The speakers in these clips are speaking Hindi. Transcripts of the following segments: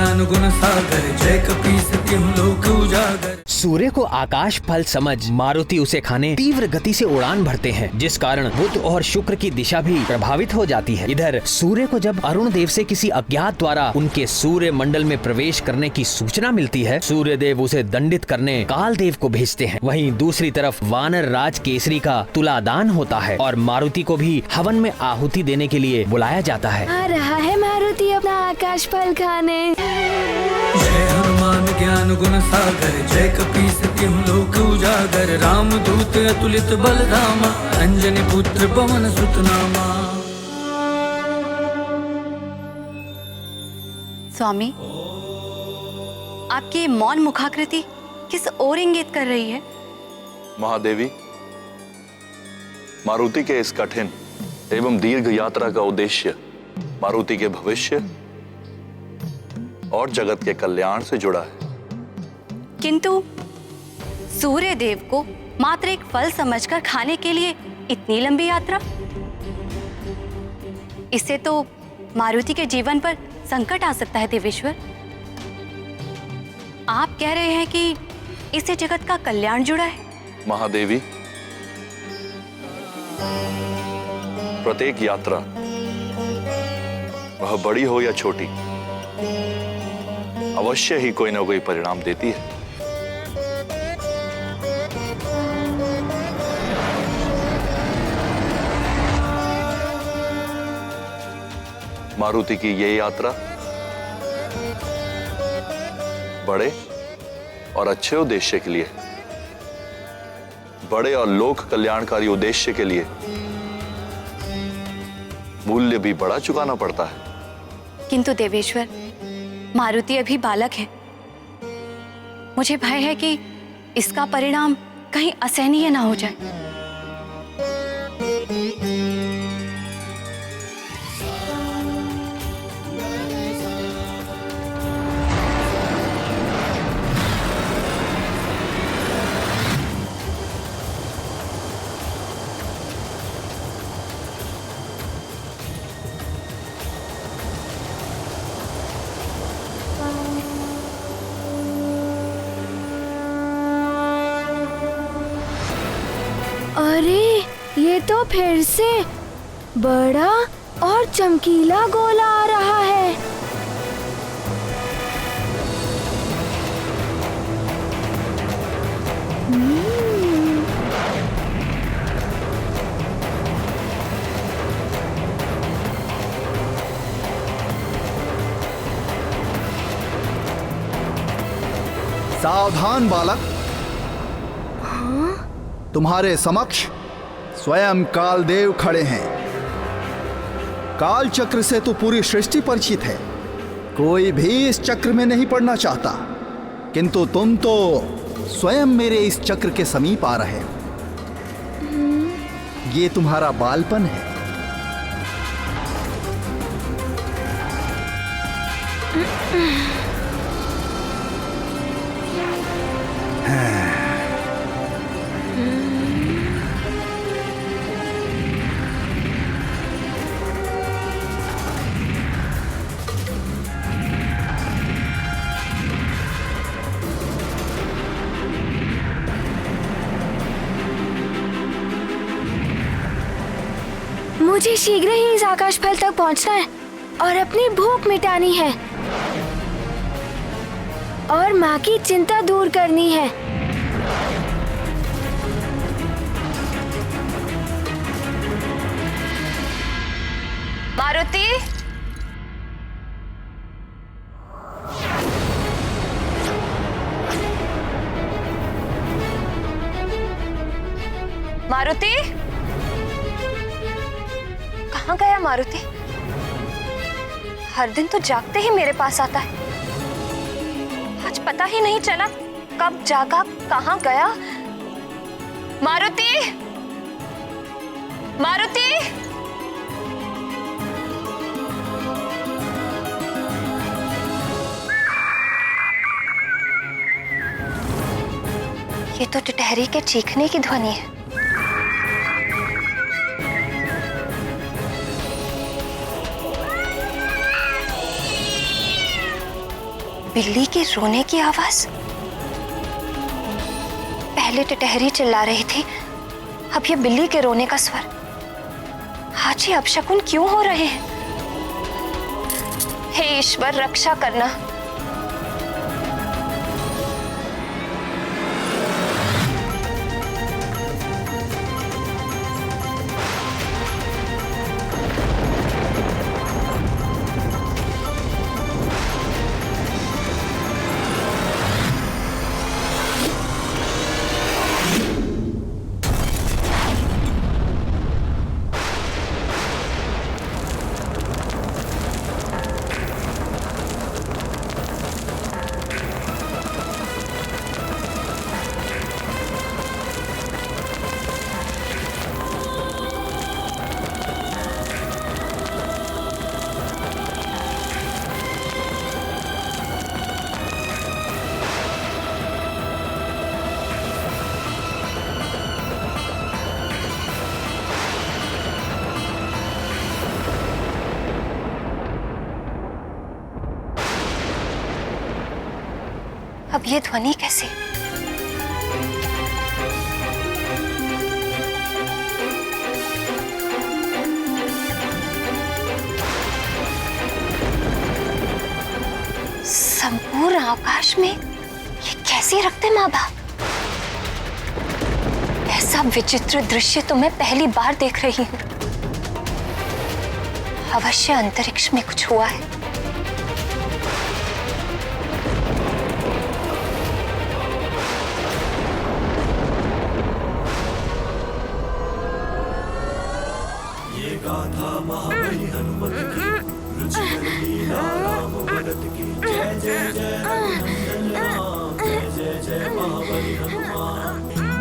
ज्ञान गुण सागर, जय कपीस तिहुँ लोक उजागर। सूर्य को आकाश फल समझ मारुति उसे खाने तीव्र गति से उड़ान भरते हैं, जिस कारण बुध और शुक्र की दिशा भी प्रभावित हो जाती है। इधर सूर्य को जब अरुण देव से किसी अज्ञात द्वारा उनके सूर्य मंडल में प्रवेश करने की सूचना मिलती है, सूर्य देव उसे दंडित करने काल देव को भेजते हैं। वहीं दूसरी तरफ वानर राज केसरी का तुलादान होता है और मारुति को भी हवन में आहुति देने के लिए बुलाया जाता है। आ रहा है मारुति अपना आकाश फल खाने। जय हनुमान ज्ञान गुण सागर, जय कपीस तिहुँ लोक उजागर। राम दूत अतुलित बल धामा, अंजनी पुत्र पवन सुत नामा। स्वामी, आपकी मौन मुखाकृति किस ओर इंगित कर रही है? महादेवी, मारुति के इस कठिन एवं दीर्घ यात्रा का उद्देश्य मारुति के भविष्य और जगत के कल्याण से जुड़ा है। किंतु सूर्य देव को मात्र एक फल समझकर खाने के लिए इतनी लंबी यात्रा? इससे तो मारुति के जीवन पर संकट आ सकता है देवेश्वर। आप कह रहे हैं कि इससे जगत का कल्याण जुड़ा है? महादेवी, प्रत्येक यात्रा, वह बड़ी हो या छोटी, अवश्य ही कोई ना कोई परिणाम देती है। मारुति की ये यात्रा बड़े और अच्छे उद्देश्य के लिए, बड़े और लोक कल्याणकारी उद्देश्य के लिए मूल्य भी बड़ा चुकाना पड़ता है। किंतु देवेश्वर, मारुति अभी बालक है। मुझे भय है कि इसका परिणाम कहीं असहनीय ना हो जाए। अरे, ये तो फिर से बड़ा और चमकीला गोला आ रहा है। सावधान बालक, तुम्हारे समक्ष स्वयं कालदेव खड़े हैं। काल चक्र से तो पूरी सृष्टि परिचित है, कोई भी इस चक्र में नहीं पड़ना चाहता, किंतु तुम तो स्वयं मेरे इस चक्र के समीप आ रहे हो। ये तुम्हारा बालपन है। मुझे शीघ्र ही इस आकाश फल तक पहुंचना है और अपनी भूख मिटानी है और माँ की चिंता दूर करनी है। मारुति, मारुति, कहाँ गया मारुति? हर दिन तो जागते ही मेरे पास आता है, आज पता ही नहीं चला कब जागा कहाँ गया। मारुति, मारुति, ये तो टिटहरी के चीखने की ध्वनि है। बिल्ली के रोने की आवाज? पहले टिटहरी चिल्ला रही थी, अब ये बिल्ली के रोने का स्वर। आज ये अपशकुन क्यों हो रहे हैं? हे ईश्वर, रक्षा करना। अब ये ध्वनि कैसे? संपूर्ण आकाश में ये कैसे रखते माँ बाप? ऐसा विचित्र दृश्य तो मैं पहली बार देख रही हूँ। अवश्य अंतरिक्ष में कुछ हुआ है।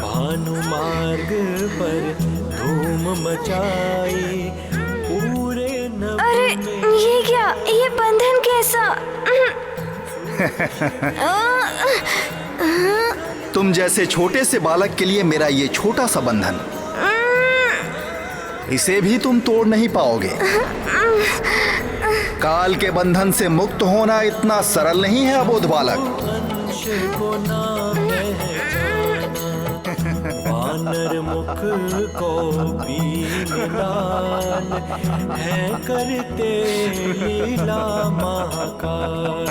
भानु मार्ग पर धूम मचाए पूरे नभ अरे ये क्या? ये बंधन कैसा? तुम जैसे छोटे से बालक के लिए मेरा ये छोटा सा बंधन, इसे भी तुम तोड़ नहीं पाओगे। काल के बंधन से मुक्त होना इतना सरल नहीं है अबोध बालक। को ना वानर मुख को बीन है करते लीला महाकाल,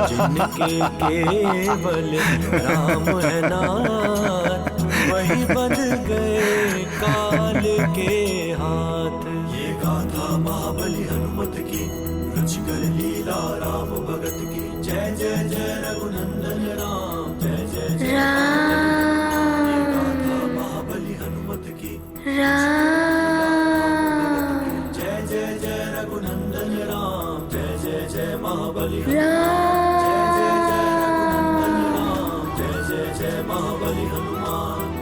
जिनके केवल राम है नाथ, वही बंध गए काल के हाथ। ये गाथा महाबली हनुमत की, रुचि कर लीला राम भगत की। जय जय जय रघुनंदन राम, जय जय जय महाबली हनुमत की। जय जय जय रघुनंदन राम, जय जय जय महाबली जय जय जय महाबली हनुमान।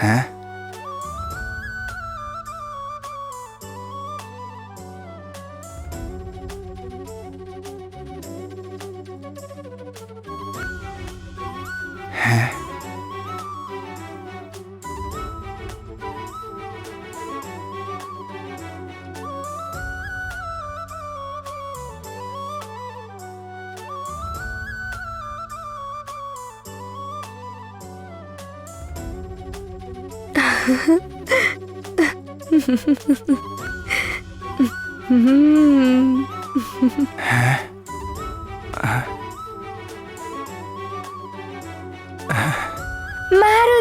हैं? हैं? हैं?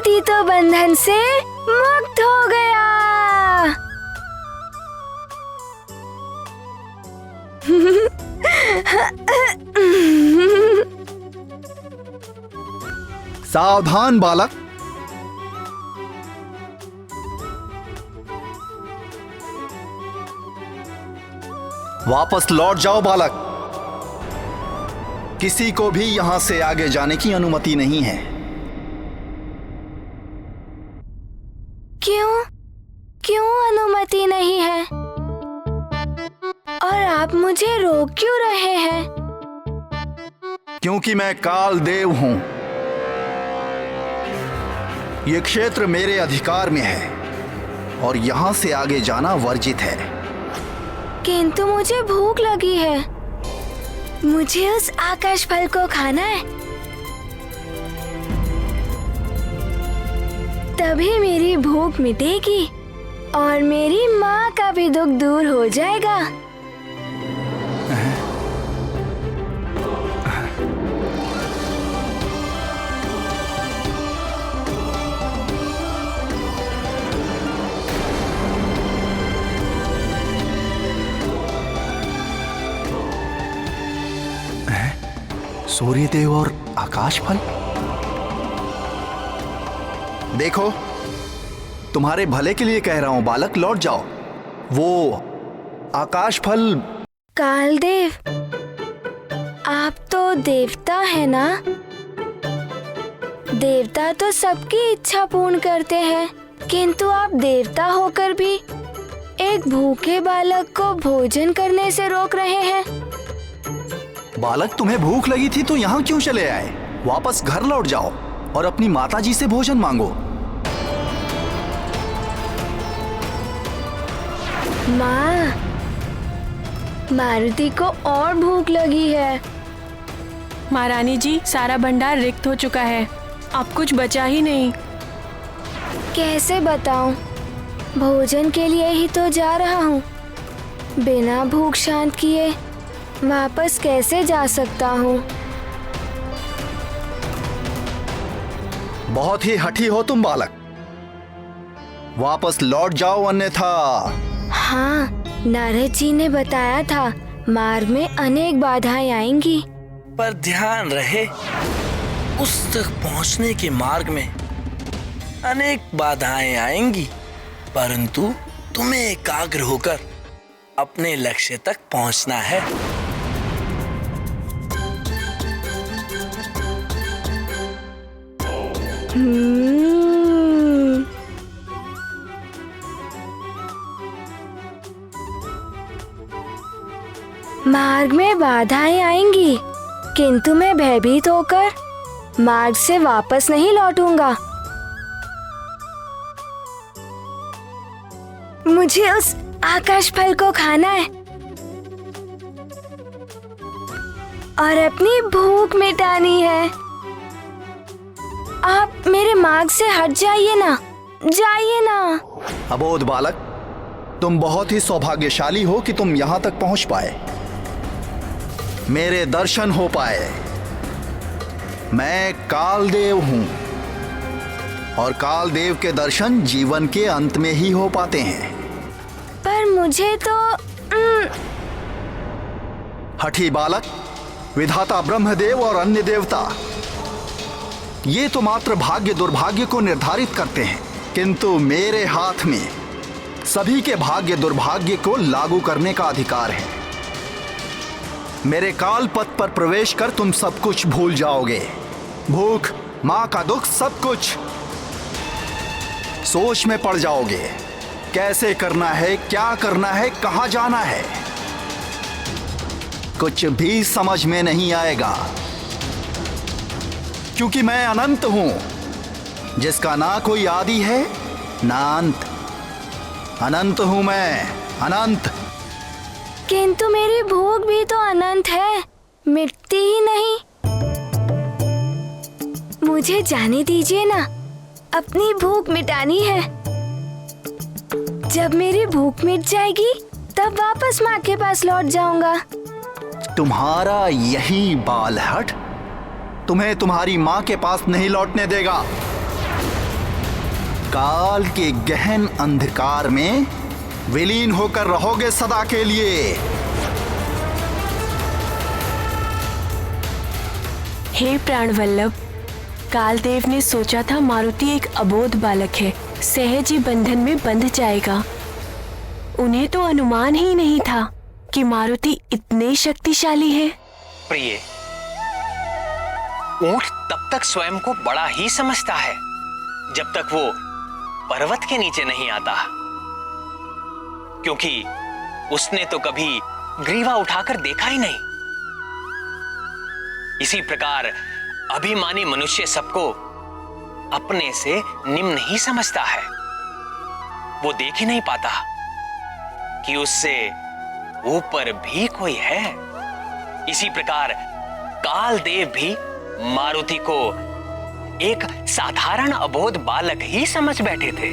मारुति तो बंधन से मुक्त हो गया। सावधान बालक, वापस लौट जाओ बालक। किसी को भी यहां से आगे जाने की अनुमति नहीं है। क्यों अनुमति नहीं है? और आप मुझे रोक क्यों रहे हैं? क्योंकि मैं काल देव हूं। ये क्षेत्र मेरे अधिकार में है और यहां से आगे जाना वर्जित है। किंतु मुझे भूख लगी है। मुझे उस आकाश फल को खाना है, तभी मेरी भूख मिटेगी और मेरी माँ का भी दुख दूर हो जाएगा। सूर्यदेव और आकाश फल। देखो, तुम्हारे भले के लिए कह रहा हूं बालक, लौट जाओ। वो आकाश फल। कालदेव, आप तो देवता है ना? देवता तो सबकी इच्छा पूर्ण करते हैं, किंतु आप देवता होकर भी एक भूखे बालक को भोजन करने से रोक रहे हैं। बालक, तुम्हें भूख लगी थी तो यहाँ क्यों चले आए? वापस घर लौट जाओ और अपनी माताजी से भोजन मांगो। माँ, मारुति को और भूख लगी है। महारानी जी, सारा भंडार रिक्त हो चुका है, अब कुछ बचा ही नहीं। कैसे बताऊं? भोजन के लिए ही तो जा रहा हूँ। बिना भूख शांत किए वापस कैसे जा सकता हूँ? बहुत ही हठी हो तुम बालक, वापस लौट जाओ अन्यथा। हाँ, नारद जी ने बताया था मार्ग में अनेक बाधाएं आएंगी। पर ध्यान रहे, उस तक पहुंचने के मार्ग में अनेक बाधाएं आएंगी, परंतु तुम्हें एकाग्र होकर अपने लक्ष्य तक पहुंचना है। मार्ग में बाधाएं आएंगी, किंतु मैं भयभीत होकर मार्ग से वापस नहीं लौटूंगा। मुझे उस आकाश फल को खाना है और अपनी भूख मिटानी है। आप मेरे मार्ग से हट जाइए ना, जाइए ना। अबोध बालक, तुम बहुत ही सौभाग्यशाली हो कि तुम यहाँ तक पहुँच पाए, मेरे दर्शन हो पाए। मैं कालदेव हूँ और कालदेव के दर्शन जीवन के अंत में ही हो पाते हैं। पर मुझे तो हठी बालक, विधाता ब्रह्मदेव और अन्य देवता ये तो मात्र भाग्य दुर्भाग्य को निर्धारित करते हैं, किंतु मेरे हाथ में सभी के भाग्य दुर्भाग्य को लागू करने का अधिकार है। मेरे काल पथ पर प्रवेश कर तुम सब कुछ भूल जाओगे, भूख, माँ का दुख, सब कुछ। सोच में पड़ जाओगे, कैसे करना है, क्या करना है, कहाँ जाना है, कुछ भी समझ में नहीं आएगा। क्योंकि मैं अनंत हूं, जिसका ना कोई आदि है ना अंत। अनंत हूं मैं, अनंत। किंतु मेरी भूख भी तो अनंत है, मिटती ही नहीं। मुझे जाने दीजिए ना, अपनी भूख मिटानी है। जब मेरी भूख मिट जाएगी तब वापस माँ के पास लौट जाऊंगा। तुम्हारा यही बाल हट तुम्हें तुम्हारी माँ के पास नहीं लौटने देगा। काल के गहन अंधकार में विलीन होकर रहोगे सदा के लिए। हे प्राणवल्लभ, कालदेव ने सोचा था मारुति एक अबोध बालक है, सहज ही बंधन में बंध जाएगा। उन्हें तो अनुमान ही नहीं था कि मारुति इतने शक्तिशाली है। प्रिय, ऊंट तब तक स्वयं को बड़ा ही समझता है जब तक वो पर्वत के नीचे नहीं आता, क्योंकि उसने तो कभी ग्रीवा उठाकर देखा ही नहीं। इसी प्रकार अभिमानी मनुष्य सबको अपने से निम्न ही समझता है। वो देख ही नहीं पाता कि उससे ऊपर भी कोई है। इसी प्रकार कालदेव भी मारुति को एक साधारण अबोध बालक ही समझ बैठे थे।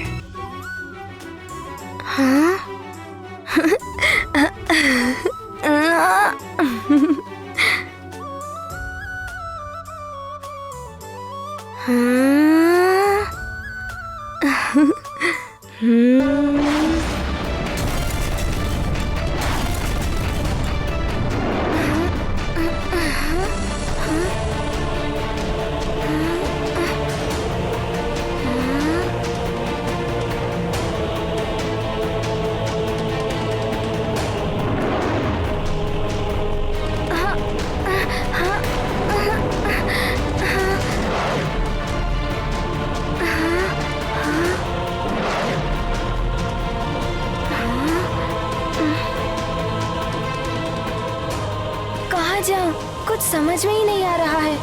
कहाँ जाऊं? कुछ समझ में ही नहीं आ रहा है।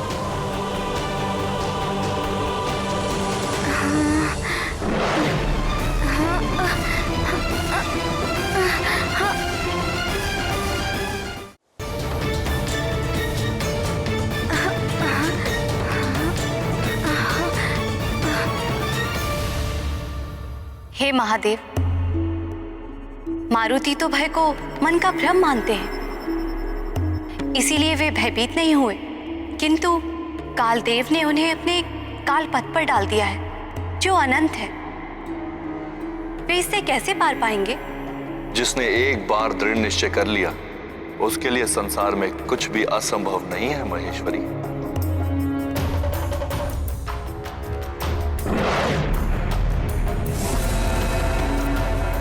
हे महादेव, मारुति तो भय को मन का भ्रम मानते हैं, इसीलिए वे भयभीत नहीं हुए, किंतु कालदेव ने उन्हें अपने काल पथ पर डाल दिया है जो अनंत है। वे इससे कैसे पार पाएंगे? जिसने एक बार दृढ़ निश्चय कर लिया उसके लिए संसार में कुछ भी असंभव नहीं है महेश्वरी।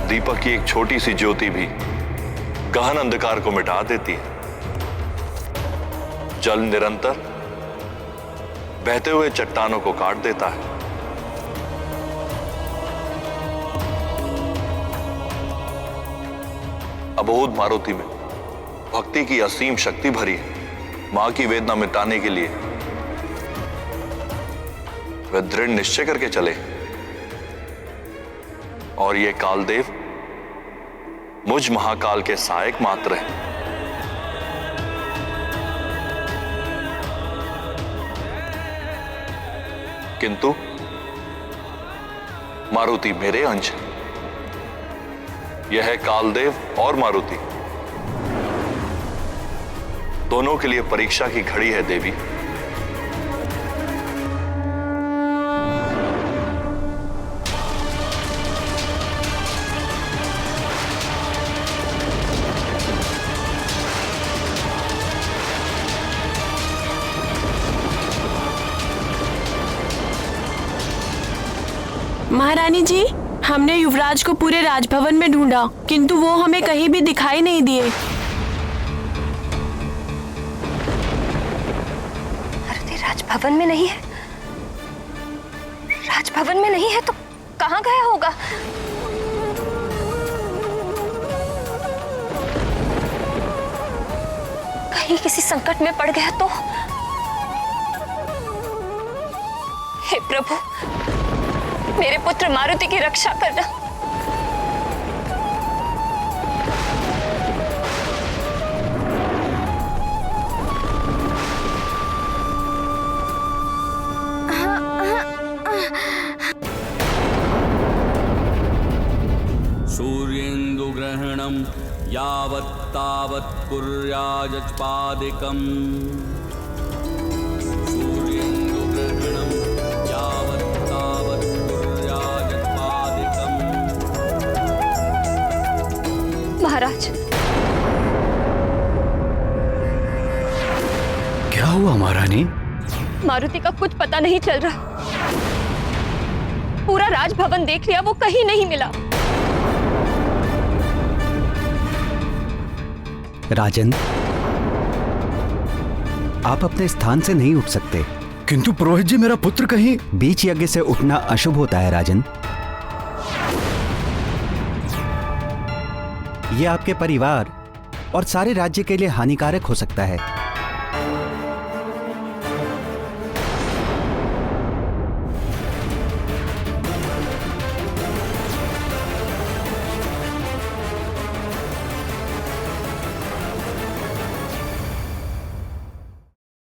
दीपक की एक छोटी सी ज्योति भी गहन अंधकार को मिटा देती है। जल निरंतर बहते हुए चट्टानों को काट देता है। अबोध मारुति में भक्ति की असीम शक्ति भरी है। मां की वेदना मिटाने के लिए वे दृढ़ निश्चय करके चले, और ये कालदेव मुझ महाकाल के सहायक मात्र हैं। किंतु मारुति मेरे अंश है। यह है कालदेव और मारुति, दोनों के लिए परीक्षा की घड़ी है देवी। महारानी जी, हमने युवराज को पूरे राजभवन में ढूंढा, किंतु वो हमें कहीं भी दिखाई नहीं दिए। मारुति राजभवन में नहीं है? राजभवन में नहीं है तो कहाँ गया होगा? कहीं किसी संकट में पड़ गया तो? हे प्रभु, मेरे पुत्र मारुति की रक्षा करना। सूर्येन्दुग्रहणं यावत् तावत् कुर्याजपादिकम्। सूर्येन्दुग्रहणं यावत् तावत् कुर्याजपादिकम्। महाराज। क्या हुआ महारानी? मारुति का कुछ पता नहीं चल रहा। पूरा राजभवन देख लिया, वो कहीं नहीं मिला। राजन, आप अपने स्थान से नहीं उठ सकते। किंतु पुरोहित जी, मेरा पुत्र कहीं। बीच यज्ञ से उठना अशुभ होता है राजन। ये आपके परिवार और सारे राज्य के लिए हानिकारक हो सकता है।